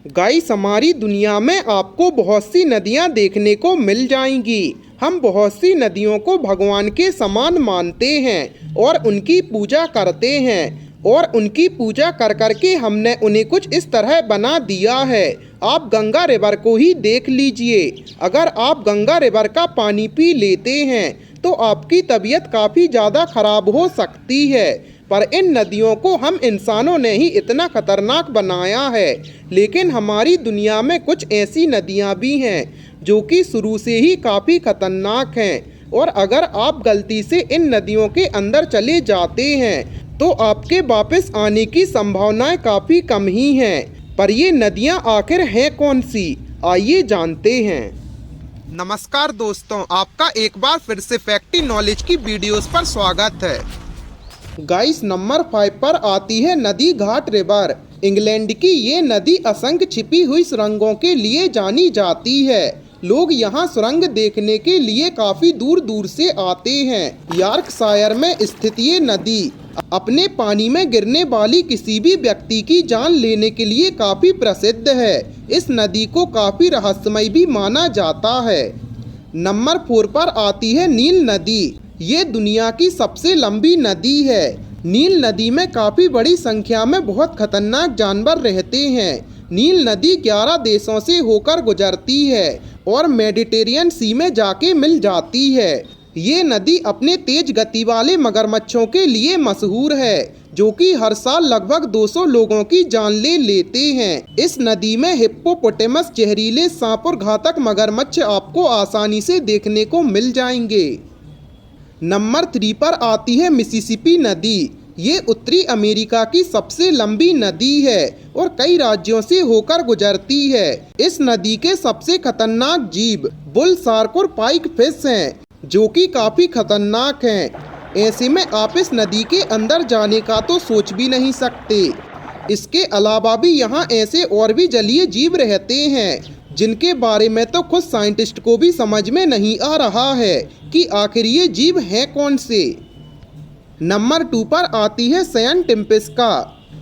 Guys, हमारी दुनिया में आपको बहुत सी नदियाँ देखने को मिल जाएंगी। हम बहुत सी नदियों को भगवान के समान मानते हैं और उनकी पूजा करते हैं। और उनकी पूजा कर कर के हमने उन्हें कुछ इस तरह बना दिया है। आप गंगा रिवर को ही देख लीजिए। अगर आप गंगा रिवर का पानी पी लेते हैं तो आपकी तबीयत काफ़ी ज़्यादा खराब हो सकती है। पर इन नदियों को हम इंसानों ने ही इतना खतरनाक बनाया है। लेकिन हमारी दुनिया में कुछ ऐसी नदियां भी हैं जो कि शुरू से ही काफ़ी खतरनाक हैं। और अगर आप गलती से इन नदियों के अंदर चले जाते हैं तो आपके वापस आने की संभावनाएं काफ़ी कम ही हैं। पर ये नदियां आखिर हैं कौन सी, आइए जानते हैं। नमस्कार दोस्तों, आपका एक बार फिर से फैक्टी नॉलेज की वीडियोस पर स्वागत है। गाइस, नंबर 5 पर आती है नदी घाट रिवर। इंग्लैंड की ये नदी असंख्य छिपी हुई सुरंगों के लिए जानी जाती है। लोग यहाँ सुरंग देखने के लिए काफी दूर दूर से आते हैं। यॉर्कशायर में स्थित ये नदी अपने पानी में गिरने वाली किसी भी व्यक्ति की जान लेने के लिए काफी प्रसिद्ध है। इस नदी को काफी रहस्यमय भी माना जाता है। नंबर 4 पर आती है नील नदी। ये दुनिया की सबसे लंबी नदी है। नील नदी में काफ़ी बड़ी संख्या में बहुत खतरनाक जानवर रहते हैं। नील नदी 11 देशों से होकर गुजरती है और मेडिटेरियन सी में जाके मिल जाती है। ये नदी अपने तेज गति वाले मगरमच्छों के लिए मशहूर है, जो कि हर साल लगभग 200 लोगों की जान ले लेते हैं। इस नदी में हिप्पोपोटेमस, जहरीले सांप और घातक मगरमच्छ आपको आसानी से देखने को मिल जाएंगे। नंबर 3 पर आती है मिसिसिपी नदी। ये उत्तरी अमेरिका की सबसे लंबी नदी है और कई राज्यों से होकर गुजरती है। इस नदी के सबसे खतरनाक जीव बुल शार्क और पाइक फिश हैं, जो कि काफ़ी खतरनाक हैं। ऐसे में आप इस नदी के अंदर जाने का तो सोच भी नहीं सकते। इसके अलावा भी यहाँ ऐसे और भी जलीय जीव रहते हैं जिनके बारे में तो खुद साइंटिस्ट को भी समझ में नहीं आ रहा है कि आखिर ये जीव हैं कौन से। नंबर 2 पर आती है सैन टिम्पिस्का।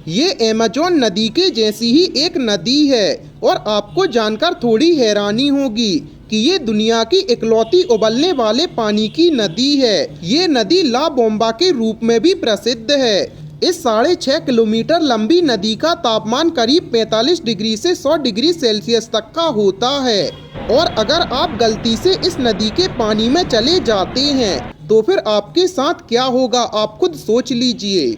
ये अमेज़न नदी के जैसी ही एक नदी है और आपको जानकर थोड़ी हैरानी होगी कि ये दुनिया की इकलौती उबलने वाले पानी की नदी है। ये नदी ला बोम्बा के रूप में भी प्रसिद्ध है। इस 6.5 किलोमीटर लंबी नदी का तापमान करीब 45 डिग्री से 100 डिग्री सेल्सियस तक का होता है। और अगर आप गलती से इस नदी के पानी में चले जाते हैं तो फिर आपके साथ क्या होगा, आप खुद सोच लीजिए।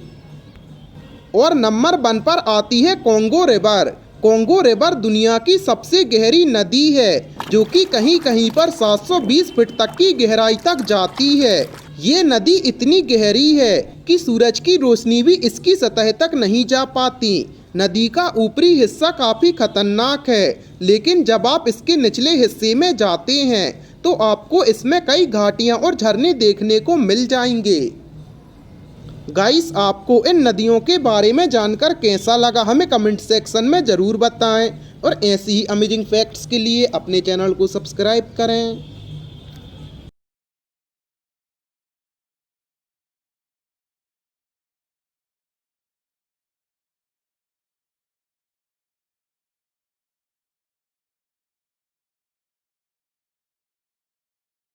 और नंबर 1 पर आती है कोंगो रिवर। कोंगो रिवर दुनिया की सबसे गहरी नदी है, जो कि कहीं कहीं पर 720 फीट तक की गहराई तक जाती है। ये नदी इतनी गहरी है कि सूरज की रोशनी भी इसकी सतह तक नहीं जा पाती। नदी का ऊपरी हिस्सा काफ़ी खतरनाक है, लेकिन जब आप इसके निचले हिस्से में जाते हैं तो आपको इसमें कई घाटियाँ और झरने देखने को मिल जाएंगे। गाइस, आपको इन नदियों के बारे में जानकर कैसा लगा, हमें कमेंट सेक्शन में ज़रूर बताएं। और ऐसी ही अमेजिंग फैक्ट्स के लिए अपने चैनल को सब्सक्राइब करें।